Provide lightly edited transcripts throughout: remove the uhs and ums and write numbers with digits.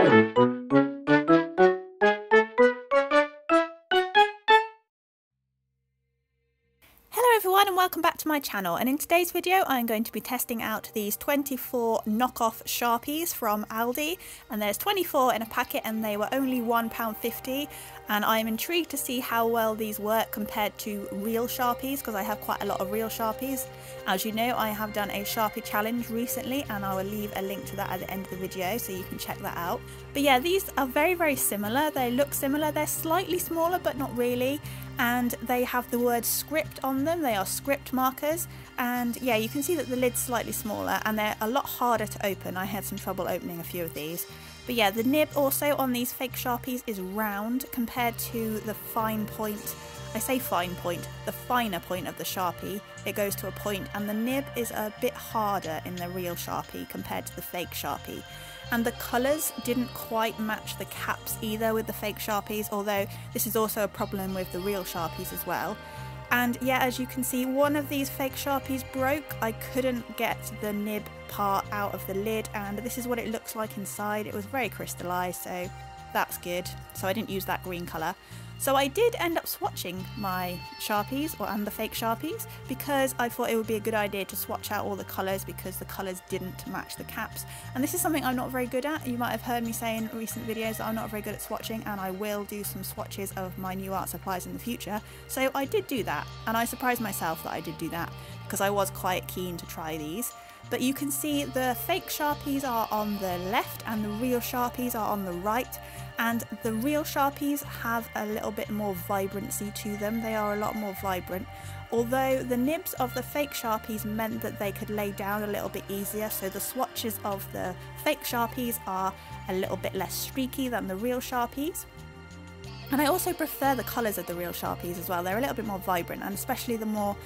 Hello everyone and welcome back to my channel, and in today's video I'm going to be testing out these 24 knockoff Sharpies from ALDI, and there's 24 in a packet and they were only £1.50, and I'm intrigued to see how well these work compared to real Sharpies because I have quite a lot of real Sharpies. As you know, I have done a Sharpie challenge recently and I will leave a link to that at the end of the video so you can check that out. But yeah, these are very similar. They look similar, they're slightly smaller but not really, and they have the word script on them. They are script markers, and yeah, you can see that the lid's slightly smaller and they're a lot harder to open. I had some trouble opening a few of these. But yeah, the nib also on these fake Sharpies is round compared to the fine point. I say fine point, the finer point of the Sharpie, it goes to a point, and the nib is a bit harder in the real Sharpie compared to the fake Sharpie. And the colours didn't quite match the caps either with the fake Sharpies, although this is also a problem with the real Sharpies as well. And yeah, as you can see, one of these fake Sharpies broke. I couldn't get the nib part out of the lid, and this is what it looks like inside. It was very crystallised, so that's good. So I didn't use that green colour. So I did end up swatching my Sharpies and the fake Sharpies because I thought it would be a good idea to swatch out all the colours because the colours didn't match the caps. And this is something I'm not very good at. You might have heard me say in recent videos that I'm not very good at swatching, and I will do some swatches of my new art supplies in the future. So I did do that, and I surprised myself that I did do that because I was quite keen to try these. But you can see the fake Sharpies are on the left and the real Sharpies are on the right, and the real Sharpies have a little bit more vibrancy to them. They are a lot more vibrant, although the nibs of the fake Sharpies meant that they could lay down a little bit easier, so the swatches of the fake Sharpies are a little bit less streaky than the real Sharpies. And I also prefer the colours of the real Sharpies as well. They're a little bit more vibrant, and especially the more,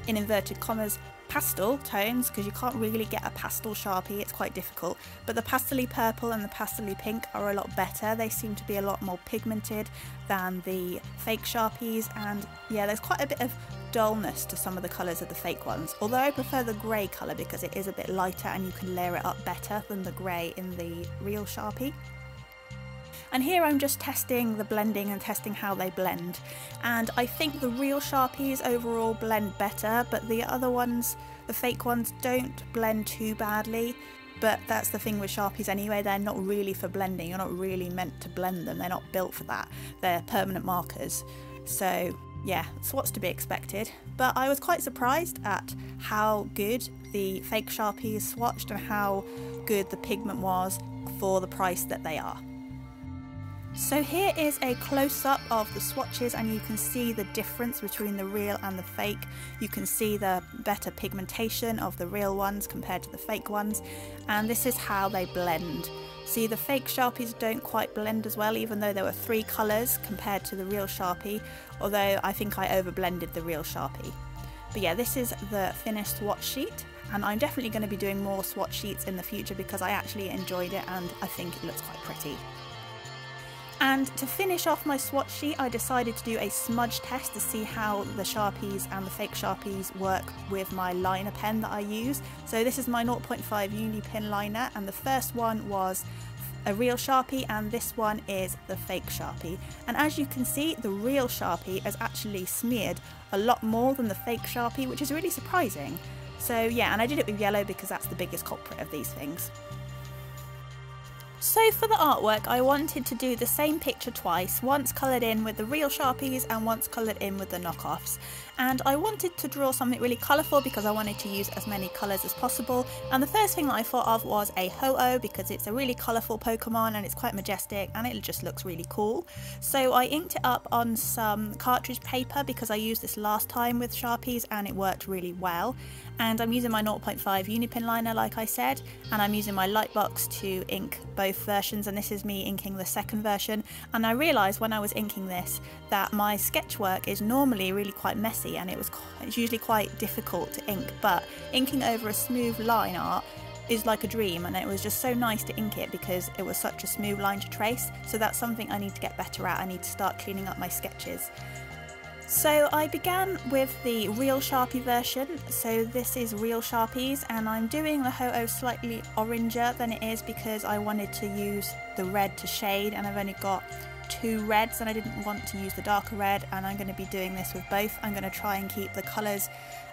in inverted commas, pastel tones, because you can't really get a pastel Sharpie, it's quite difficult, but the pastely purple and the pastely pink are a lot better. They seem to be a lot more pigmented than the fake Sharpies, and yeah, there's quite a bit of dullness to some of the colours of the fake ones, although I prefer the grey colour because it is a bit lighter and you can layer it up better than the grey in the real Sharpie. And here I'm just testing the blending and testing how they blend, and I think the real Sharpies overall blend better, but the other ones, the fake ones, don't blend too badly. But that's the thing with Sharpies anyway, they're not really for blending. You're not really meant to blend them, they're not built for that. They're permanent markers. So yeah, that's what's to be expected. But I was quite surprised at how good the fake Sharpies swatched and how good the pigment was for the price that they are. So here is a close-up of the swatches, and you can see the difference between the real and the fake. You can see the better pigmentation of the real ones compared to the fake ones, and this is how they blend. See, the fake Sharpies don't quite blend as well, even though there were 3 colours compared to the real Sharpie, although I think I over-blended the real Sharpie. But yeah, this is the finished swatch sheet, and I'm definitely going to be doing more swatch sheets in the future because I actually enjoyed it and I think it looks quite pretty. And to finish off my swatch sheet, I decided to do a smudge test to see how the Sharpies and the fake Sharpies work with my liner pen that I use. So this is my 0.5 uni pin liner, and the first one was a real Sharpie and this one is the fake Sharpie. And as you can see, the real Sharpie has actually smeared a lot more than the fake Sharpie, which is really surprising. So yeah, and I did it with yellow because that's the biggest culprit of these things. So for the artwork, I wanted to do the same picture twice, once coloured in with the real Sharpies and once coloured in with the knockoffs. And I wanted to draw something really colourful because I wanted to use as many colours as possible. And the first thing that I thought of was a Ho-Oh because it's a really colourful Pokemon and it's quite majestic and it just looks really cool. So I inked it up on some cartridge paper because I used this last time with Sharpies and it worked really well. And I'm using my 0.5 Unipin liner like I said, and I'm using my Lightbox to ink both versions, and this is me inking the second version. And I realised when I was inking this that my sketchwork is normally really quite messy and it's usually quite difficult to ink, but inking over a smooth line art is like a dream, and it was just so nice to ink it because it was such a smooth line to trace. So that's something I need to get better at. I need to start cleaning up my sketches. So I began with the real Sharpie version, so this is real Sharpies, and I'm doing the Ho-Oh slightly oranger than it is because I wanted to use the red to shade, and I've only got 2 reds and I didn't want to use the darker red, and I'm going to be doing this with both. I'm going to try and keep the colours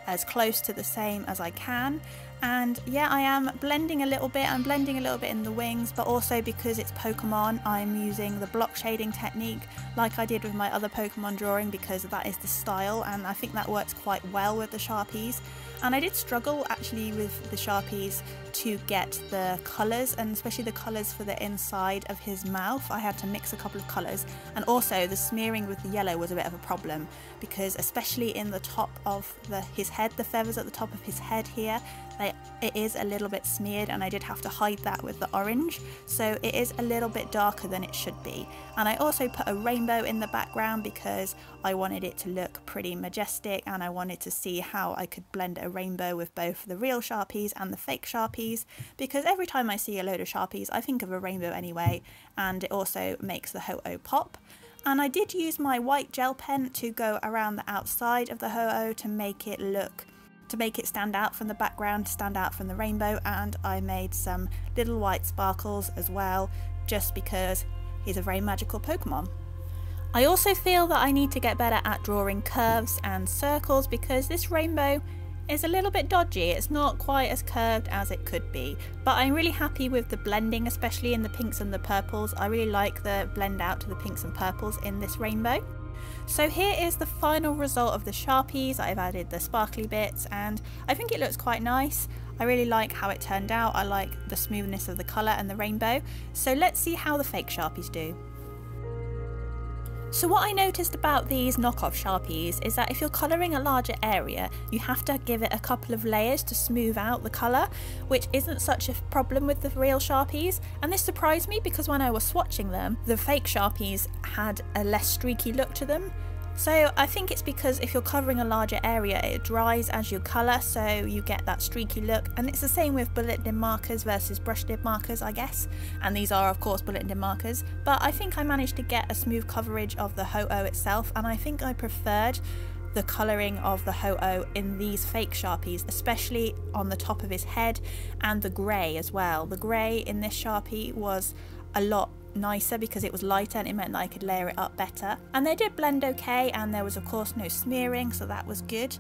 as close to the same as I can. And yeah, I am blending a little bit. I'm blending a little bit in the wings, but also because it's Pokemon, I'm using the block shading technique like I did with my other Pokemon drawing, because that is the style, and I think that works quite well with the Sharpies. And I did struggle actually with the Sharpies to get the colours, and especially the colours for the inside of his mouth. I had to mix a couple of colours, and also the smearing with the yellow was a bit of a problem, because especially in the top of his head, the feathers at the top of his head here, it is a little bit smeared, and I did have to hide that with the orange, so it is a little bit darker than it should be. And I also put a rainbow in the background because I wanted it to look pretty majestic, and I wanted to see how I could blend a rainbow with both the real Sharpies and the fake Sharpies, because every time I see a load of Sharpies I think of a rainbow anyway, and it also makes the Ho-Oh pop. And I did use my white gel pen to go around the outside of the Ho-Oh to make it stand out from the background, stand out from the rainbow, and I made some little white sparkles as well, just because he's a very magical Pokemon. I also feel that I need to get better at drawing curves and circles, because this rainbow is a little bit dodgy. It's not quite as curved as it could be, but I'm really happy with the blending, especially in the pinks and the purples. I really like the blend out to the pinks and purples in this rainbow. So here is the final result of the Sharpies. I've added the sparkly bits and I think it looks quite nice. I really like how it turned out. I like the smoothness of the colour and the rainbow. So let's see how the fake Sharpies do. So what I noticed about these knockoff Sharpies is that if you're colouring a larger area, you have to give it a couple of layers to smooth out the colour, which isn't such a problem with the real Sharpies. And this surprised me because when I was swatching them, the fake Sharpies had a less streaky look to them. So I think it's because if you're covering a larger area, it dries as you colour, so you get that streaky look. And it's the same with bullet nib markers versus brush nib markers, I guess. And these are of course bullet nib markers, but I think I managed to get a smooth coverage of the Ho-Oh itself, and I think I preferred the colouring of the Ho-Oh in these fake Sharpies, especially on the top of his head, and the grey as well. The grey in this Sharpie was a lot nicer because it was lighter and it meant that I could layer it up better. And they did blend okay, and there was of course no smearing, so that was good.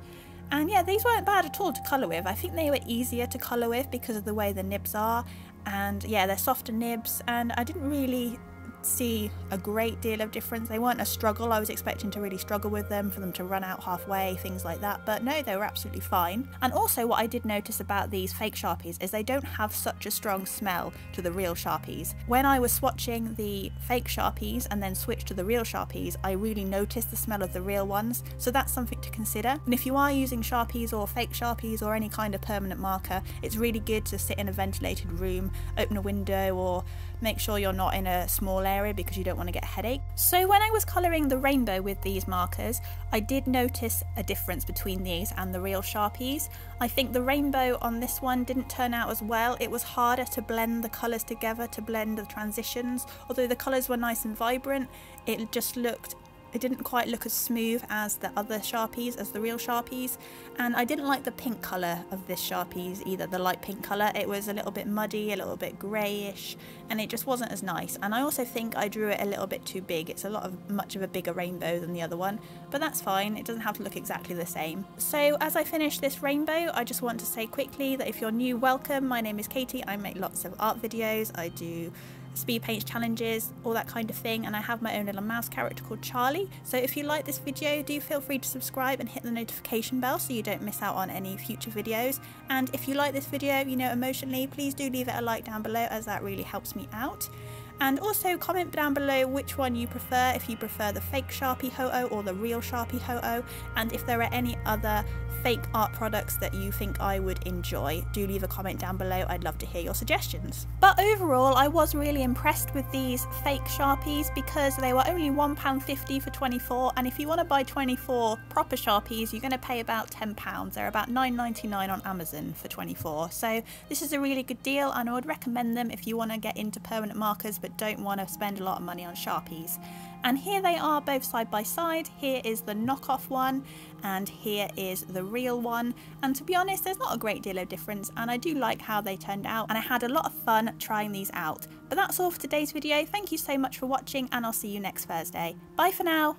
And yeah, these weren't bad at all to colour with. I think they were easier to colour with because of the way the nibs are, and yeah, they're softer nibs, and I didn't really see a great deal of difference. They weren't a struggle. I was expecting to really struggle with them, for them to run out halfway, things like that, but no, they were absolutely fine. And also what I did notice about these fake Sharpies is they don't have such a strong smell to the real Sharpies. When I was swatching the fake Sharpies and then switched to the real Sharpies, I really noticed the smell of the real ones, so that's something to consider. And if you are using Sharpies or fake Sharpies or any kind of permanent marker, it's really good to sit in a ventilated room, open a window, or make sure you're not in a small area because you don't want to get a headache. So when I was colouring the rainbow with these markers, I did notice a difference between these and the real Sharpies. I think the rainbow on this one didn't turn out as well. It was harder to blend the colours together, to blend the transitions. Although the colours were nice and vibrant, it didn't quite look as smooth as the other Sharpies, as the real Sharpies. And I didn't like the pink colour of this Sharpies either, the light pink colour. It was a little bit muddy, a little bit greyish, and it just wasn't as nice. And I also think I drew it a little bit too big. It's much of a bigger rainbow than the other one, but that's fine. It doesn't have to look exactly the same. So as I finish this rainbow, I just want to say quickly that if you're new, welcome. My name is Katie. I make lots of art videos. I do speed paint challenges, all that kind of thing, and I have my own little mouse character called Charlie. So if you like this video, do feel free to subscribe and hit the notification bell so you don't miss out on any future videos. And if you like this video, emotionally, please do leave it a like down below, as that really helps me out. And also comment down below which one you prefer, if you prefer the fake Sharpie Ho-Oh or the real Sharpie Ho-Oh, and if there are any other fake art products that you think I would enjoy. Do leave a comment down below. I'd love to hear your suggestions. But overall, I was really impressed with these fake Sharpies because they were only £1.50 for 24, and if you want to buy 24 proper Sharpies, you're going to pay about £10. They're about £9.99 on Amazon for 24. So this is a really good deal, and I would recommend them if you want to get into permanent markers but but don't want to spend a lot of money on Sharpies. And here they are both side by side. Here is the knockoff one and here is the real one, and to be honest there's not a great deal of difference, and I do like how they turned out and I had a lot of fun trying these out. But that's all for today's video. Thank you so much for watching and I'll see you next Thursday. Bye for now.